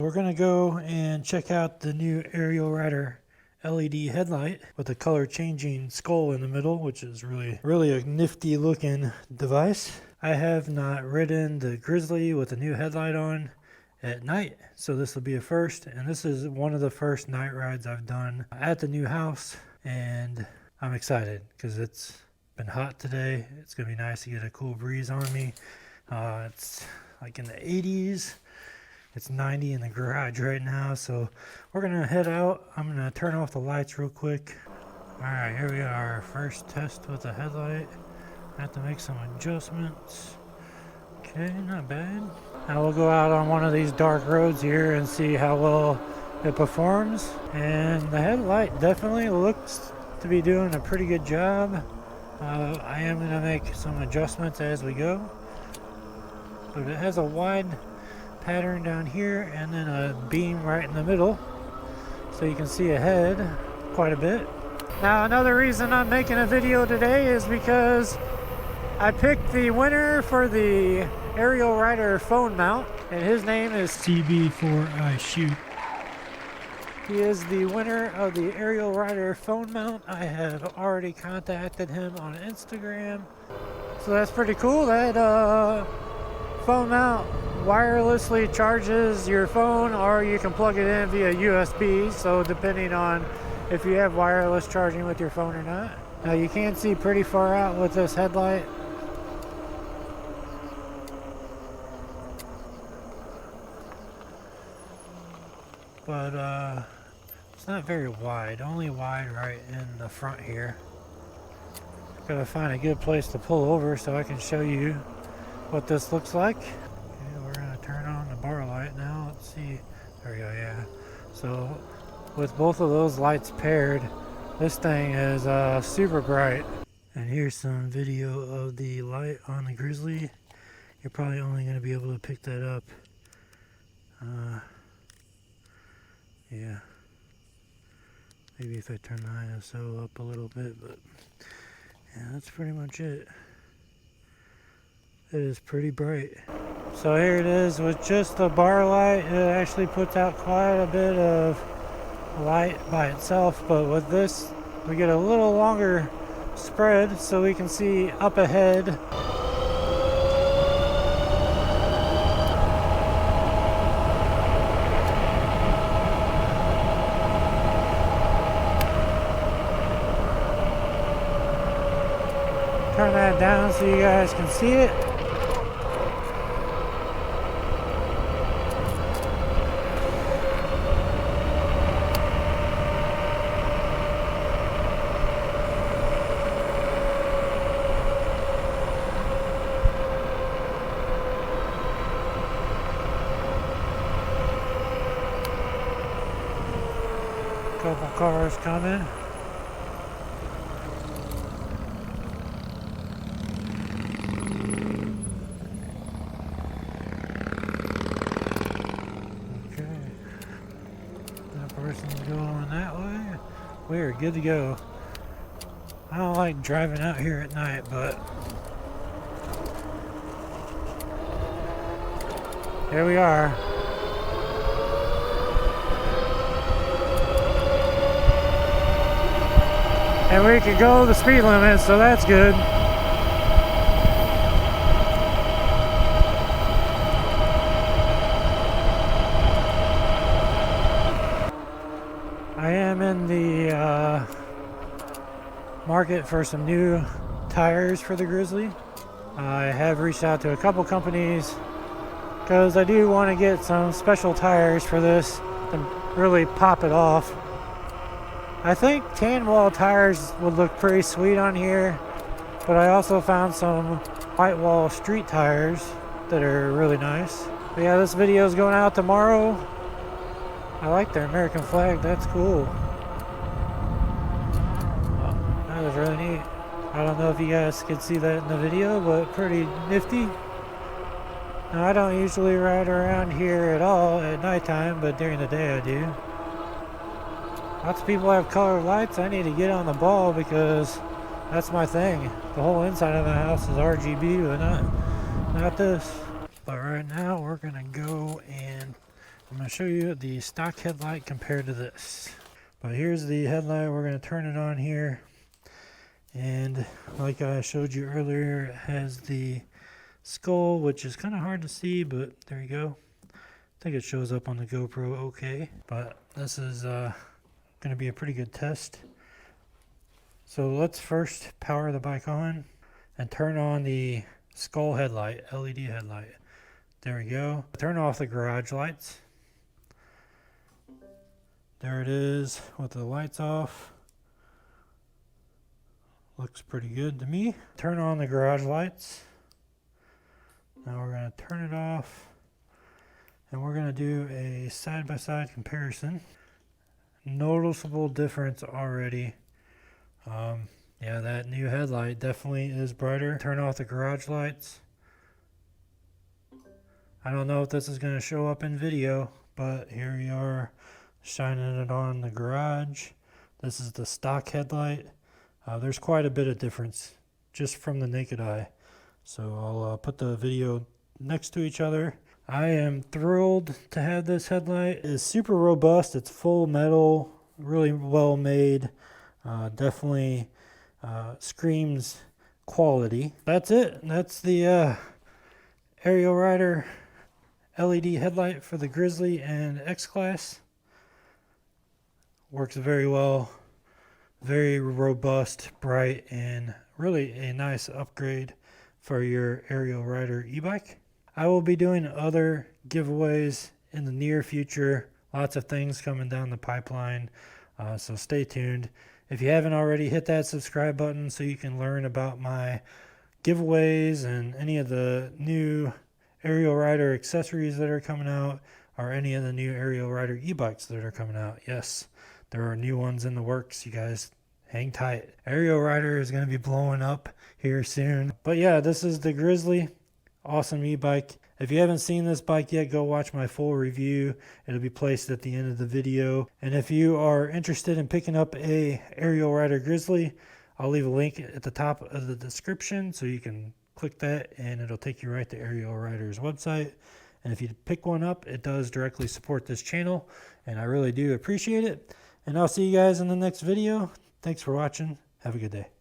we're gonna go and check out the new Ariel Rider LED headlight with a color changing skull in the middle, which is really a nifty looking device. I have not ridden the Grizzly with a new headlight on at night, so this will be a first, and this is one of the first night rides I've done at the new house, and I'm excited because it's been hot today. It's gonna be nice to get a cool breeze on me. It's like in the 80s. It's 90 in the garage right now, so we're gonna head out. I'm gonna turn off the lights real quick. All right, here we are. First test with the headlight. I have to make some adjustments. Okay, not bad. Now we'll go out on one of these dark roads here and see how well it performs. And the headlight definitely looks to be doing a pretty good job. I am gonna make some adjustments as we go. But it has a wide pattern down here and then a beam right in the middle, so you can see ahead quite a bit. Now another reason I'm making a video today is because I picked the winner for the Ariel Rider phone mount, and his name is CB4I Shoot. He is the winner of the Ariel Rider phone mount. I have already contacted him on Instagram, so that's pretty cool. That phone mount wirelessly charges your phone, or you can plug it in via USB, so depending on if you have wireless charging with your phone or not. Now you can see pretty far out with this headlight. But it's not very wide, only wide right in the front here. Gotta find a good place to pull over so I can show you what this looks like. Okay, we're gonna turn on the bar light now. Let's see. There we go, yeah. So with both of those lights paired, this thing is super bright. And here's some video of the light on the Grizzly. You're probably only gonna be able to pick that up. Yeah. Maybe if I turn the ISO up a little bit, but yeah, that's pretty much it. It is pretty bright. So here it is with just the bar light. It actually puts out quite a bit of light by itself, but with this we get a little longer spread so we can see up ahead. Turn that down so you guys can see it. Couple cars coming. Person's going that way. We're good to go. I don't like driving out here at night, but here we are. And we can go the speed limit, so that's good. I am in the market for some new tires for the Grizzly. I have reached out to a couple companies because I do want to get some special tires for this to really pop it off. I think tan wall tires would look pretty sweet on here, but I also found some white wall street tires that are really nice. But yeah, this video is going out tomorrow. I like their American flag, that's cool. That was really neat. I don't know if you guys could see that in the video, but pretty nifty. Now I don't usually ride around here at all at nighttime, but during the day I do. Lots of people have colored lights. I need to get on the ball because that's my thing. The whole inside of the house is RGB, but not this. But right now we're gonna go and I'm going to show you the stock headlight compared to this. But here's the headlight. We're going to turn it on here. And like I showed you earlier, it has the skull, which is kind of hard to see, but there you go. I think it shows up on the GoPro okay. But this is going to be a pretty good test. So let's first power the bike on and turn on the skull headlight, LED headlight. There we go. Turn off the garage lights. There it is with the lights off. Looks pretty good to me. Turn on the garage lights. Now we're going to turn it off. And we're going to do a side-by-side comparison. Noticeable difference already. Yeah, that new headlight definitely is brighter. Turn off the garage lights. I don't know if this is going to show up in video, but here we are shining it on the garage. This is the stock headlight. There's quite a bit of difference just from the naked eye. So I'll put the video next to each other. I am thrilled to have this headlight. It's super robust. It's full metal, really well made. Definitely screams quality. That's it. That's the Ariel Rider LED headlight for the Grizzly and X-Class. Works very well. Very robust, bright, and really a nice upgrade for your Ariel Rider e-bike. I will be doing other giveaways in the near future. Lots of things coming down the pipeline, so stay tuned. If you haven't already, hit that subscribe button so you can learn about my giveaways and any of the new Ariel Rider accessories that are coming out, or any of the new Ariel Rider e-bikes that are coming out. Yes, there are new ones in the works, you guys. Hang tight. Ariel Rider is going to be blowing up here soon. But yeah, this is the Grizzly. Awesome e-bike. If you haven't seen this bike yet, go watch my full review. It'll be placed at the end of the video. And if you are interested in picking up a Ariel Rider Grizzly, I'll leave a link at the top of the description so you can click that and it'll take you right to Ariel Rider's website. And if you pick one up, it does directly support this channel, and I really do appreciate it. And I'll see you guys in the next video. Thanks for watching. Have a good day.